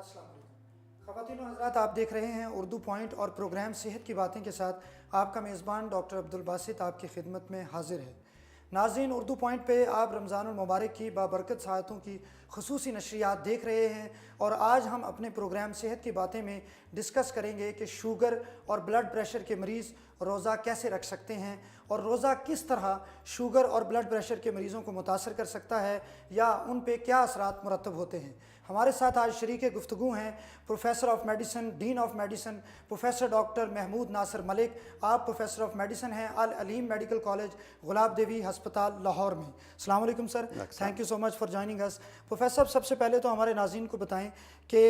अस्सलाम वालेकुम। ख़वातीन और हज़रात, आप देख रहे हैं उर्दू पॉइंट और प्रोग्राम सेहत की बातें के साथ आपका मेज़बान डॉक्टर अब्दुल बासित आपकी खिदमत में हाजिर है। नाज़रीन, उर्दू पॉइंट पे आप रमज़ानुल मुबारक की बाबरकत सातों की खसूसी नशरियात देख रहे हैं और आज हम अपने प्रोग्राम सेहत की बातें में डिस्कस करेंगे कि शुगर और ब्लड प्रेशर के मरीज़ रोज़ा कैसे रख सकते हैं और रोज़ा किस तरह शुगर और ब्लड प्रेशर के मरीज़ों को मुतासर कर सकता है या उन पे क्या असरात मुरतब होते हैं। हमारे साथ आज शरीक गुफ्तगू हैं professor of medicine, dean of medicine, professor doctor Mahmood Nasir Malik. आप प्रोफेसर ऑफ मेडिसिन हैं अल अलीम मेडिकल कॉलेज गुलाब देवी अस्पताल लाहौर में। अस्सलाम वालेकुम sir, thank you so much for joining us. Professor, सबसे पहले तो हमारे नाज़रीन को बताएं कि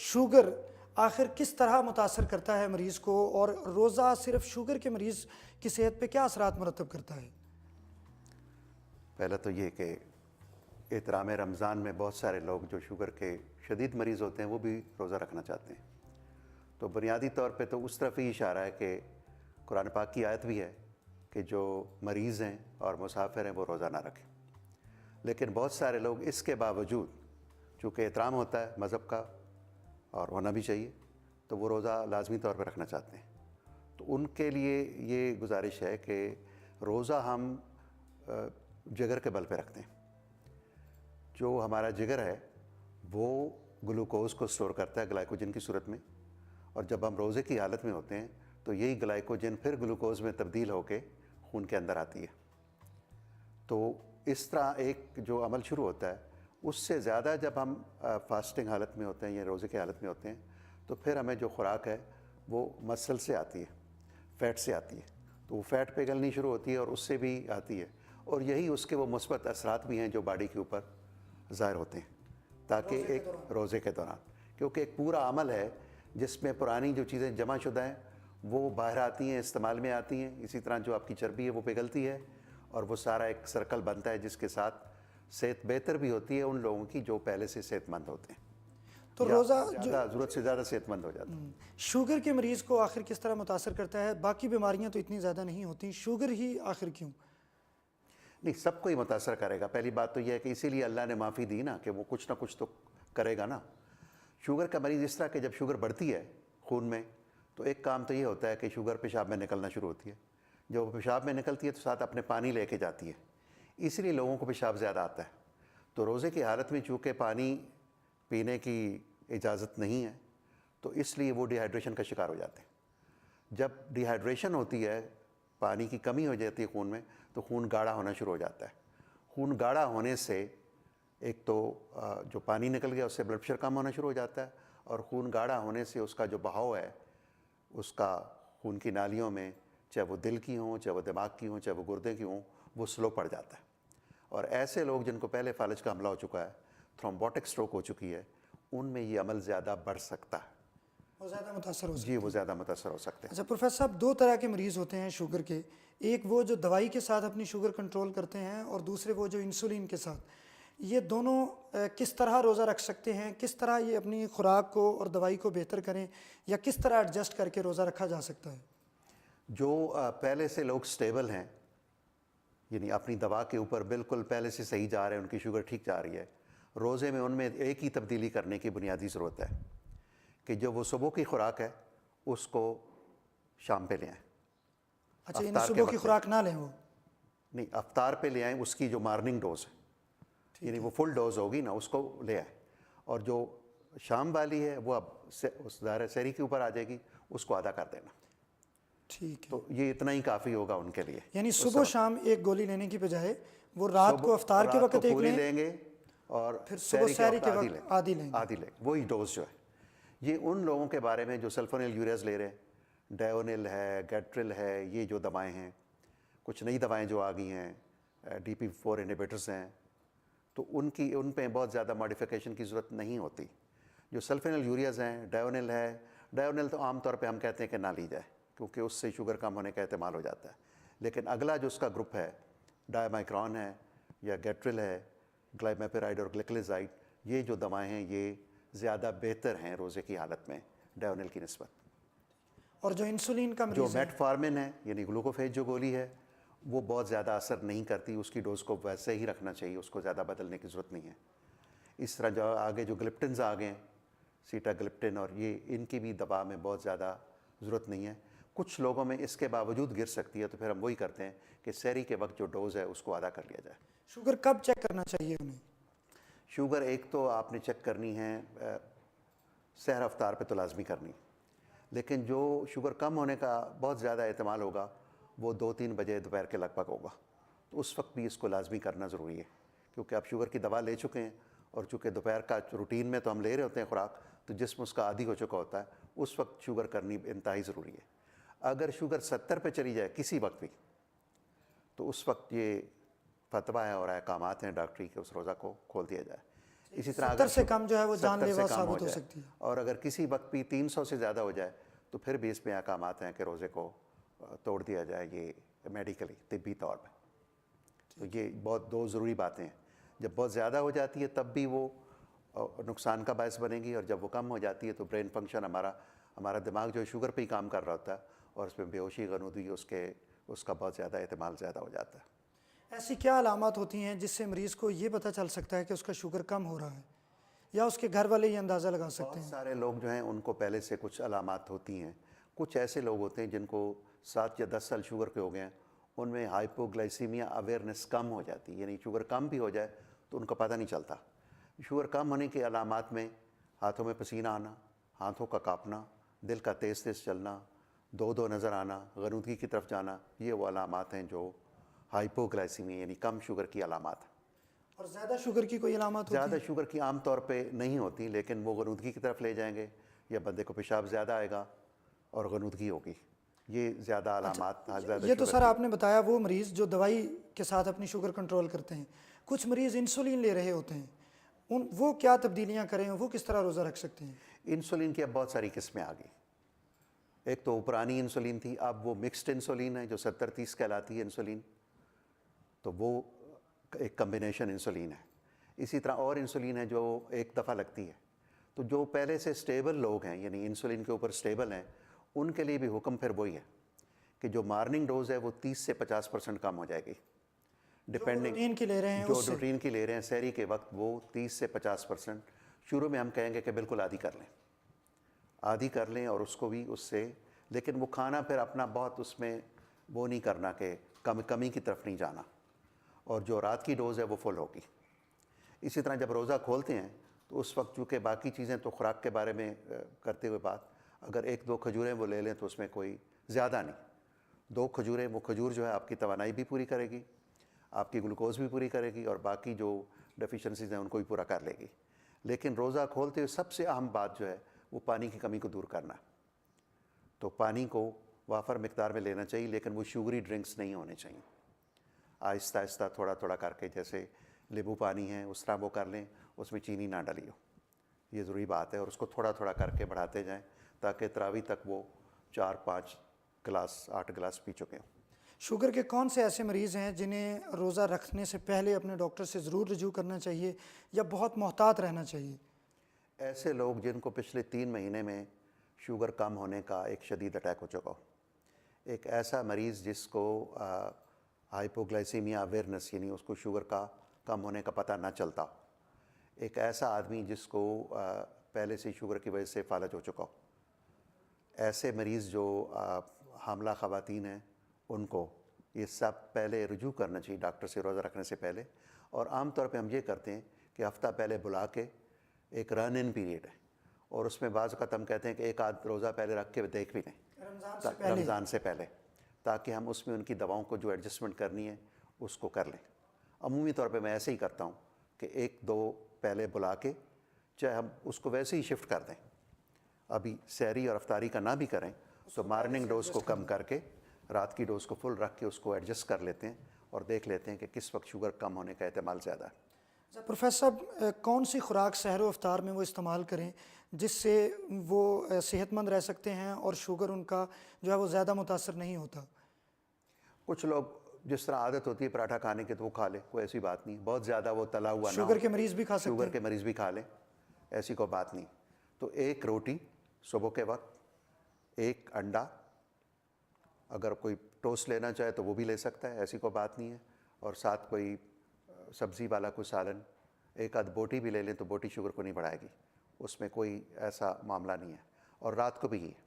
शुगर आखिर किस तरह मुतासर करता है मरीज़ को और रोज़ा सिर्फ शुगर के मरीज़ की सेहत पे क्या असरात मुरतब करता है। पहला तो ये कि एहतराम रमज़ान में बहुत सारे लोग जो शुगर के शदीद मरीज़ होते हैं वो भी रोज़ा रखना चाहते हैं। तो बुनियादी तौर पे तो उस तरफ ही इशारा है कि कुरान पाक की आयत भी है कि जो मरीज़ हैं और मुसाफिर हैं वो रोज़ा ना रखें। लेकिन बहुत सारे लोग इसके बावजूद, चूँकि एहतराम होता है मज़हब का और होना भी चाहिए, तो वो रोज़ा लाजमी तौर पर रखना चाहते हैं। तो उनके लिए ये गुजारिश है कि रोज़ा हम जिगर के बल पे रखते हैं। जो हमारा जिगर है वो ग्लूकोज़ को स्टोर करता है ग्लाइकोजन की सूरत में, और जब हम रोज़े की हालत में होते हैं तो यही ग्लाइकोजन फिर ग्लूकोज़ में तब्दील होकर खून के अंदर आती है। तो इस तरह एक जो अमल शुरू होता है, उससे ज़्यादा जब हम फास्टिंग हालत में होते हैं या रोज़े की हालत में होते हैं तो फिर हमें जो खुराक है वो मसल से आती है, फ़ैट से आती है। तो वो फ़ैट पिघलनी शुरू होती है और उससे भी आती है, और यही उसके वो मुस्बत असरात भी हैं जो बॉडी के ऊपर ज़ाहिर होते हैं ताकि एक रोज़े के दौरान, क्योंकि एक पूरा अमल है जिसमें पुरानी जो चीज़ें जमा शुदा हैं वो बाहर आती हैं, इस्तेमाल में आती हैं। इसी तरह जो आपकी चर्बी है वो पिघलती है और वो सारा एक सर्कल बनता है जिसके साथ सेहत बेहतर भी होती है उन लोगों की जो पहले से सेहतमंद होते हैं। तो रोज़ा ज़्यादा ज़रूरत से ज़्यादा सेहतमंद हो जाता है। शुगर के मरीज़ को आखिर किस तरह मुतासर करता है। बाकी बीमारियां तो इतनी ज़्यादा नहीं होती, शुगर ही आखिर क्यों। नहीं, सबको ही मुतासर करेगा। पहली बात तो यह है कि इसीलिए अल्लाह ने माफ़ी दी ना कि वो कुछ ना कुछ तो करेगा ना। शुगर का मरीज़ इस तरह कि जब शुगर बढ़ती है खून में तो एक काम तो ये होता है कि शुगर पेशाब में निकलना शुरू होती है। जब वो पेशाब में निकलती है तो साथ अपने पानी लेके जाती है, इसीलिए लोगों को पेशाब ज़्यादा आता है। तो रोज़े की हालत में चूँकि पानी पीने की इजाज़त नहीं है तो इसलिए वो डिहाइड्रेशन का शिकार हो जाते हैं। जब डिहाइड्रेशन होती है, पानी की कमी हो जाती है खून में, तो खून गाढ़ा होना शुरू हो जाता है। खून गाढ़ा होने से एक तो जो पानी निकल गया उससे ब्लड प्रेशर कम होना शुरू हो जाता है, और खून गाढ़ा होने से उसका जो बहाव है उसका खून की नालियों में, चाहे वो दिल की हों, चाहे वो दिमाग की हों, चाहे वो गुर्दे की हों, वो स्लो पड़ जाता है। और ऐसे लोग जिनको पहले फालज का हमला हो चुका है, थ्रोम्बोटिक स्ट्रोक हो चुकी है, उनमें ये अमल ज़्यादा बढ़ सकता है, वो ज़्यादा मुतासर हो सकते जी वो ज़्यादा मुतासर हो सकते हैं। अच्छा प्रोफेसर साहब, दो तरह के मरीज़ होते हैं शुगर के, एक वो जो दवाई के साथ अपनी शुगर कंट्रोल करते हैं और दूसरे वो जो इंसुलिन के साथ। ये दोनों किस तरह रोज़ा रख सकते हैं, किस तरह ये अपनी खुराक को और दवाई को बेहतर करें, या किस तरह एडजस्ट करके रोज़ा रखा जा सकता है। जो पहले से लोग स्टेबल हैं, यानी अपनी दवा के ऊपर बिल्कुल पहले से सही जा रहे हैं, उनकी शुगर ठीक जा रही है, रोज़े में उनमें एक ही तब्दीली करने की बुनियादी ज़रूरत है कि जो वो सुबह की खुराक है उसको शाम पे ले आएँ। अच्छा, यानी सुबह की खुराक ना लें वो। नहीं, अफ्तार पे ले आएँ उसकी जो मॉर्निंग डोज है, यानी वो फुल डोज होगी ना, उसको ले आएँ। और जो शाम वाली है वो अब उस दायरे सहरी के ऊपर आ जाएगी, उसको आधा कर देना। ठीक है, तो ये इतना ही काफ़ी होगा उनके लिए। यानी सुबह शाम एक गोली लेने की बजाय वो रात को अफ्तार के वक्त एक लेंगे और फिर सुबह सहरी के वक्त आधी लेंगे। आधी लेंगे, वही डोज जो है। ये उन लोगों के बारे में जो सल्फोनिल यूरियाज ले रहे हैं, डायोनिल है, गैट्रिल है, ये जो दवाएं हैं, कुछ नई दवाएं जो आ गई हैं, DP4 इनहिबिटर्स हैं, तो उन पे बहुत ज़्यादा मॉडिफिकेशन की ज़रूरत नहीं होती। जो सल्फोनिल यूरियाज हैं, डायोनिल है, डायोनिल तो आम तौर पे हम कहते हैं कि ना ली जाए क्योंकि उससे शुगर कम होने का एहतमाल हो जाता है। लेकिन अगला जो उसका ग्रुप है, डायमाइक्रॉन है या गैट्रिल है, ग्लाइमेपिराइड और ग्लिकलिजाइड, ये जो दवाएं हैं ये ज़्यादा बेहतर हैं रोज़े की हालत में डायोनिल की निस्बत। और जो इंसुलिन का जो मरीज़ है, मेटफॉर्मिन है यानी ग्लूकोफेज जो गोली है, वो बहुत ज़्यादा असर नहीं करती, उसकी डोज को वैसे ही रखना चाहिए, उसको ज़्यादा बदलने की ज़रूरत नहीं है। इस तरह जो आगे जो ग्लिप्टिन्स आ गए हैं, सीटाग्लिप्टिन, और ये इनकी भी दवा में बहुत ज़्यादा ज़रूरत नहीं है। कुछ लोगों में इसके बावजूद गिर सकती है, तो फिर हम वही करते हैं कि सहरी के वक्त जो डोज़ है उसको आधा कर लिया जाए। शुगर कब चेक करना चाहिए उन्हें? शुगर एक तो आपने चेक करनी है सहर अफ्तार पे तो लाजमी करनी, लेकिन जो शुगर कम होने का बहुत ज़्यादा एहतमाल होगा वो 2-3 बजे दोपहर के लगभग होगा, तो उस वक्त भी इसको लाजमी करना ज़रूरी है, क्योंकि आप शुगर की दवा ले चुके हैं और चूँकि दोपहर का रूटीन में तो हम ले रहे होते हैं खुराक, तो जिस्म उसका आदी हो चुका होता है, उस वक्त शुगर करनी इंतहाई ज़रूरी है। अगर शुगर 70 पे चली जाए किसी वक्त भी, तो उस वक्त ये फतवा है और अहकामात हैं डॉक्टरी के, उस रोज़ा को खोल दिया जाए। इसी तरह 70 से कम जो है वो 70 जानलेवा से कम साबित हो जाए, सकती है। और अगर किसी वक्त भी 300 से ज़्यादा हो जाए तो फिर भी इसमें अहकामात हैं कि रोज़े को तोड़ दिया जाए, ये मेडिकली तिब्बी तौर पर। तो ये बहुत दो ज़रूरी बातें हैं। जब बहुत ज़्यादा हो जाती है तब भी वो नुकसान का बायस बनेगी, और जब वो कम हो जाती है तो ब्रेन फंक्शन हमारा दिमाग जो है शुगर पे ही काम कर रहा होता है, और उसमें बेहोशी गनूदी उसका बहुत ज़्यादा एहतमाल ज़्यादा हो जाता है। ऐसी क्या अलामत होती हैं जिससे मरीज़ को ये पता चल सकता है कि उसका शुगर कम हो रहा है, या उसके घर वाले ये अंदाज़ा लगा सकते बहुत हैं? सारे लोग जो हैं उनको पहले से कुछ अलामात होती हैं। कुछ ऐसे लोग होते हैं जिनको 7 या 10 साल शुगर के हो गए हैं, उनमें हाइपोग्लाइसीमिया अवेयरनेस कम हो जाती है, यानी शुगर कम भी हो जाए तो उनको पता नहीं चलता। शुगर कम होने की अलामात में हाथों में पसीना आना, हाथों का कांपना, दिल का तेज़ तेज़ चलना, दो नज़र आना, गनुदगी की तरफ जाना, ये वो अलामात हैं जो हाइपोग्लाइसीमिया यानी कम शुगर की अलामात हैं। और ज़्यादा शुगर की कोई अलामत होती ज़्यादा है? शुगर की आम तौर पे नहीं होती, लेकिन वो गनुदगी की तरफ ले जाएंगे, या बंदे को पेशाब ज़्यादा आएगा और गनुदगी होगी, ये ज़्यादा अलामात ज़्यादा ये तो शुगर सर की। आपने बताया वो मरीज़ जो दवाई के साथ अपनी शुगर कंट्रोल करते हैं। कुछ मरीज़ इंसुलिन ले रहे होते हैं, वो क्या तब्दीलियां करें, वो किस तरह रोज़ा रख सकते हैं? इंसुलिन की अब बहुत सारी किस्में आ गई। एक तो पुरानी इंसुलिन थी, अब वो मिक्स्ड इंसुलिन है जो 70-30 कहलाती है इंसुलिन, तो वो एक कम्बिनेशन इंसुलिन है। इसी तरह और इंसुलिन है जो एक दफ़ा लगती है। तो जो पहले से स्टेबल लोग हैं, यानी इंसुलिन के ऊपर स्टेबल हैं, उनके लिए भी हुक्म फिर वही है कि जो मॉर्निंग डोज है वो 30 से 50% कम हो जाएगी, डिपेंडिंग रूटीन की ले रहे हैं जो उससे? रूटीन की ले रहे हैं सहरी के वक्त, वो 30 से 50%। शुरू में हम कहेंगे कि बिल्कुल आधी कर लें और उसको भी उससे, लेकिन वो खाना फिर अपना बहुत उसमें वो नहीं करना कि कमी की तरफ नहीं जाना, और जो रात की डोज़ है वो फुल होगी। इसी तरह जब रोज़ा खोलते हैं तो उस वक्त चूँकि बाकी चीज़ें तो खुराक के बारे में करते हुए बात, अगर 1-2 खजूरें वो ले लें तो उसमें कोई ज़्यादा नहीं, 2 खजूरें, वो खजूर जो है आपकी तवानाई भी पूरी करेगी, आपकी ग्लूकोज भी पूरी करेगी, और बाकी जो डेफिशिएंसीज हैं उनको भी पूरा कर लेगी। लेकिन रोज़ा खोलते हुए सबसे अहम बात जो है वो पानी की कमी को दूर करना। तो पानी को वाफर मिकदार में लेना चाहिए, लेकिन वो शुगरी ड्रिंक्स नहीं होने चाहिए। आहिस्ता आहिस्ता थोड़ा थोड़ा करके, जैसे नींबू पानी है उस तरह वो कर लें, उसमें चीनी ना डालिए, ये ज़रूरी बात है, और उसको थोड़ा थोड़ा करके बढ़ाते जाएं ताकि तरावी तक वो 4-5 गिलास 8 गिलास पी चुके हों। शुगर के कौन से ऐसे मरीज़ हैं जिन्हें रोज़ा रखने से पहले अपने डॉक्टर से ज़रूर रजू करना चाहिए या बहुत मोहतात रहना चाहिए? ऐसे लोग जिनको पिछले 3 महीने में शुगर कम होने का एक शदीद अटैक हो चुका हो, एक ऐसा मरीज़ जिसको हाइपोग्लाइसीमिया अवेयरनेस यानी उसको शुगर का कम होने का पता ना चलता, एक ऐसा आदमी जिसको पहले से शुगर की वजह से फालज हो चुका हो, ऐसे मरीज़ जो हामला ख़वातीन हैं, उनको ये सब पहले रुजू करना चाहिए डॉक्टर से रोज़ा रखने से पहले। और आम तौर पे हम ये करते हैं कि हफ़्ता पहले बुला के एक रन इन पीरियड है, और उसमें बाज़ वक़्त हम कहते हैं कि एक आध रोज़ा पहले रख के देख भी लें रमज़ान से पहले, ताकि हम उसमें उनकी दवाओं को जो एडजस्टमेंट करनी है उसको कर लें। अमूमी तौर पे मैं ऐसे ही करता हूँ कि 1-2 पहले बुला के, चाहे हम उसको वैसे ही शिफ्ट कर दें, अभी सहरी और अफ्तारी का ना भी करें, तो मॉर्निंग डोज को कम करके रात की डोज को फुल रख के उसको एडजस्ट कर लेते हैं और देख लेते हैं कि किस वक्त शुगर कम होने का एहतमाल ज़्यादा है। प्रोफेसर साहब, कौन सी खुराक सहर व अफ्तार में वो इस्तेमाल करें जिससे वो सेहतमंद रह सकते हैं और शुगर उनका जो है वो ज़्यादा मुतासर नहीं होता? कुछ लोग जिस तरह आदत होती है पराठा खाने की तो वो खा ले, कोई ऐसी बात नहीं, बहुत ज़्यादा वो तला हुआ ना हो। शुगर के मरीज़ भी खा सकते शुगर हैं? के मरीज़ भी खा लें, ऐसी कोई बात नहीं। तो एक रोटी सुबह के वक्त, एक अंडा, अगर कोई टोस्ट लेना चाहे तो वो भी ले सकता है, ऐसी कोई बात नहीं है, और साथ कोई सब्ज़ी वाला कोई सालन, एक आध बोटी भी ले लें तो बोटी शुगर को नहीं बढ़ाएगी, उसमें कोई ऐसा मामला नहीं है, और रात को भी ही है।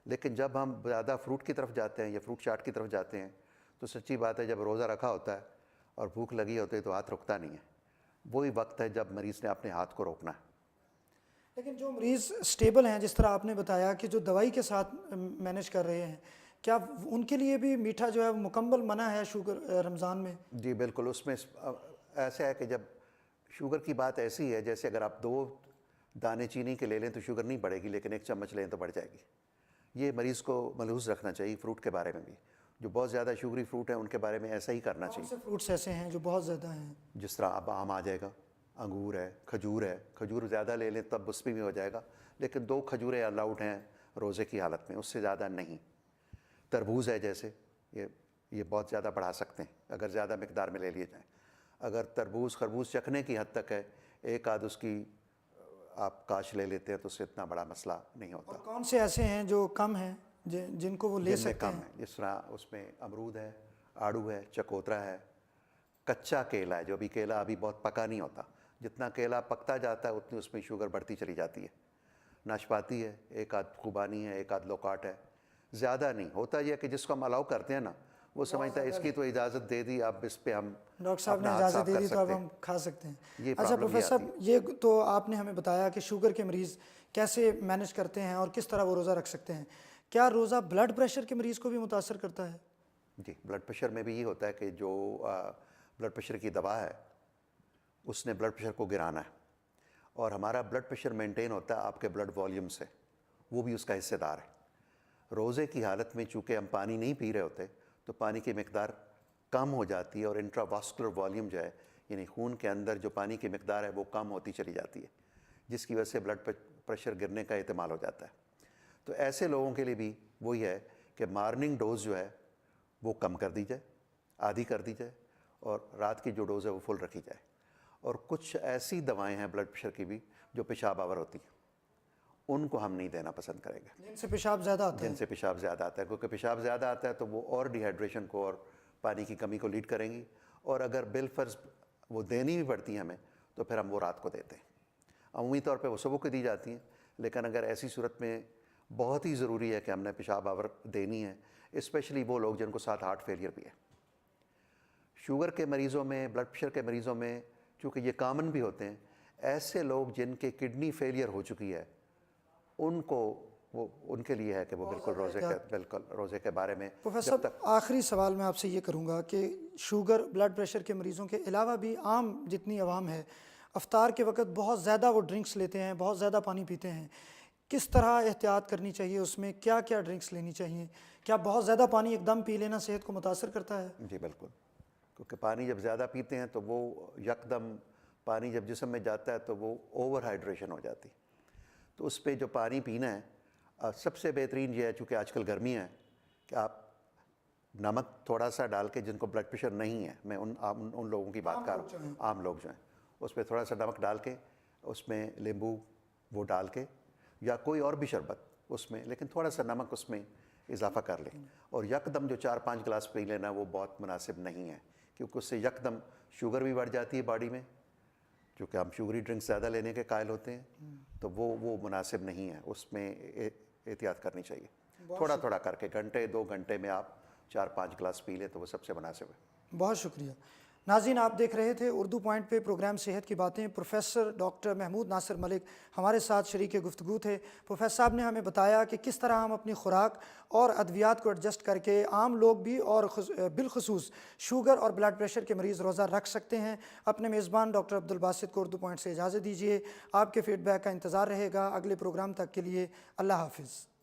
लेकिन जब हम ज़्यादा फ्रूट की तरफ जाते हैं या फ्रूट चाट की तरफ जाते हैं तो सच्ची बात है, जब रोज़ा रखा होता है और भूख लगी होती है तो हाथ रुकता नहीं है। वही वक्त है जब मरीज़ ने अपने हाथ को रोकना है। लेकिन जो मरीज़ स्टेबल हैं, जिस तरह आपने बताया कि जो दवाई के साथ मैनेज कर रहे हैं, क्या उनके लिए भी मीठा जो है वो मुकम्मल मना है शुगर रमज़ान में? जी बिल्कुल। उसमें ऐसा है कि जब शुगर की बात ऐसी है, जैसे अगर आप 2 दाने चीनी के ले लें तो शुगर नहीं बढ़ेगी, लेकिन 1 चम्मच लें तो बढ़ जाएगी। ये मरीज़ को मलहूज़ रखना चाहिए फ्रूट के बारे में भी। जो बहुत ज़्यादा शुगरी फ्रूट है उनके बारे में ऐसा ही करना कौन चाहिए। से फ्रूट्स ऐसे हैं जो बहुत ज़्यादा हैं? जिस तरह अब आम आ जाएगा, अंगूर है, खजूर है। खजूर ज़्यादा ले लें तब उसमें भी हो जाएगा, लेकिन 2 खजूरें अलाउड हैं रोज़े की हालत में, उससे ज़्यादा नहीं। तरबूज है जैसे, ये बहुत ज़्यादा बढ़ा सकते हैं अगर ज़्यादा मिकदार में ले लिए जाएँ। अगर तरबूज खरबूज चखने की हद तक है, एक आध उसकी आप काश ले लेते हैं तो उससे इतना बड़ा मसला नहीं होता। और कौन से ऐसे हैं जो कम हैं जिनको वो ले जिनमें सकते कम हैं? है, जिस तरह उसमें अमरूद है, आड़ू है, चकोतरा है, कच्चा केला है। जो भी केला अभी बहुत पका नहीं होता, जितना केला पकता जाता है उतनी उसमें शुगर बढ़ती चली जाती है। नाशपाती है, एक आध खुबानी है, एक आध लोकाट है, ज़्यादा नहीं। होता यह है कि जिसको हम अलाउ करते हैं ना, वो समझता है इसकी तो इजाज़त दे दी, अब इस पे हम डॉक्टर साहब ने अपना हाथ इजाज़त साफ दे कर दी तो अब सकते हम हैं। खा सकते हैं। ये अच्छा प्रॉब्लम प्रोफेसर ये आती साहब, ये तो आपने हमें बताया कि शुगर के मरीज़ कैसे मैनेज करते हैं और किस तरह वो रोज़ा रख सकते हैं। क्या रोज़ा ब्लड प्रेशर के मरीज़ को भी मुतासर करता है? जी, ब्लड प्रेशर में भी ये होता है कि जो ब्लड प्रेशर की दवा है उसने ब्लड प्रेशर को गिराना है, और हमारा ब्लड प्रेशर मेंटेन होता है आपके ब्लड वॉल्यूम से, वो भी उसका हिस्सेदार है। रोज़े की हालत में चूँकि हम पानी नहीं पी रहे होते तो पानी की मिकदार कम हो जाती है, और इंट्रावास्कुलर वॉल्यूम जो है, यानी खून के अंदर जो पानी की मिकदार है वो कम होती चली जाती है, जिसकी वजह से ब्लड प्रेशर गिरने का एहतमाल हो जाता है। तो ऐसे लोगों के लिए भी वही है कि मॉर्निंग डोज जो है वो कम कर दी जाए, आधी कर दी जाए, और रात की जो डोज़ है वो फुल रखी जाए। और कुछ ऐसी दवाएं हैं ब्लड प्रेशर की भी जो पेशाब आवर होती हैं, उनको हम नहीं देना पसंद करेंगे। जिनसे पेशाब ज़्यादा आता है? जिनसे पेशाब ज़्यादा आता है, क्योंकि पेशाब ज़्यादा आता है तो वो और डिहाइड्रेशन को और पानी की कमी को लीड करेंगी, और अगर बिलफर्ज वो देनी भी पड़ती है हमें तो फिर हम वो रात को देते हैं। अमूमी तौर पे वो सुबह को दी जाती हैं, लेकिन अगर ऐसी सूरत में बहुत ही ज़रूरी है कि हमने पेशाब आवर देनी है, स्पेशली वो लोग जिनको साथ हार्ट फेलियर भी है। शुगर के मरीज़ों में, ब्लड प्रेशर के मरीज़ों में, चूँकि ये कॉमन भी होते हैं, ऐसे लोग जिनके किडनी फेलियर हो चुकी है उनको वो उनके लिए है कि वो बिल्कुल रोज़े के बारे में प्रोफेसर साहब, आखिरी सवाल मैं आपसे ये करूँगा कि शुगर ब्लड प्रेशर के मरीज़ों के अलावा भी आम जितनी आवाम है, अफ्तार के वक्त बहुत ज़्यादा वो ड्रिंक्स लेते हैं, बहुत ज़्यादा पानी पीते हैं। किस तरह एहतियात करनी चाहिए, उसमें क्या क्या ड्रिंक्स लेनी चाहिए? क्या बहुत ज़्यादा पानी एकदम पी लेना सेहत को मुतासर करता है? जी बिल्कुल, क्योंकि पानी जब ज़्यादा पीते हैं तो वो यकदम पानी जब जिस्म में जाता है तो वो ओवर हाइड्रेशन हो जाती है। तो उस पर जो पानी पीना है, सबसे बेहतरीन ये है, चूँकि आजकल गर्मी है, कि आप नमक थोड़ा सा डाल के, जिनको ब्लड प्रेशर नहीं है, मैं उन लोगों की बात कर रहा हूँ, आम लोग जो हैं, उस पर थोड़ा सा नमक डाल के, उसमें नींबू वो डाल के, या कोई और भी शरबत उसमें, लेकिन थोड़ा सा नमक उसमें इजाफा कर लें, और यकदम जो 4-5 गिलास पी लेना वो बहुत मुनासिब नहीं है, क्योंकि उससे यकदम शुगर भी बढ़ जाती है बॉडी में, क्योंकि हम शुगरी ड्रिंक्स ज़्यादा लेने के कायल होते हैं, तो वो मुनासिब नहीं है। उसमें एहतियात करनी चाहिए। थोड़ा थोड़ा करके घंटे 2 घंटे में आप 4-5 गिलास पी लें तो वो सबसे मुनासिब है। बहुत शुक्रिया। नाज़रीन, आप देख रहे थे उर्दू पॉइंट पे प्रोग्राम सेहत की बातें। प्रोफेसर डॉक्टर महमूद नासिर मलिक हमारे साथ शरीक गुफ्तगू थे। प्रोफेसर साहब ने हमें बताया कि किस तरह हम अपनी खुराक और अद्वियात को एडजस्ट करके आम लोग भी और बिलखुसूस शुगर और ब्लड प्रेशर के मरीज़ रोज़ा रख सकते हैं। अपने मेज़बान डॉक्टर अब्दुल बासित को उर्दू पॉइंट से इजाज़त दीजिए। आपके फ़ीडबैक का इंतज़ार रहेगा। अगले प्रोग्राम तक के लिए अल्लाह हाफिज़।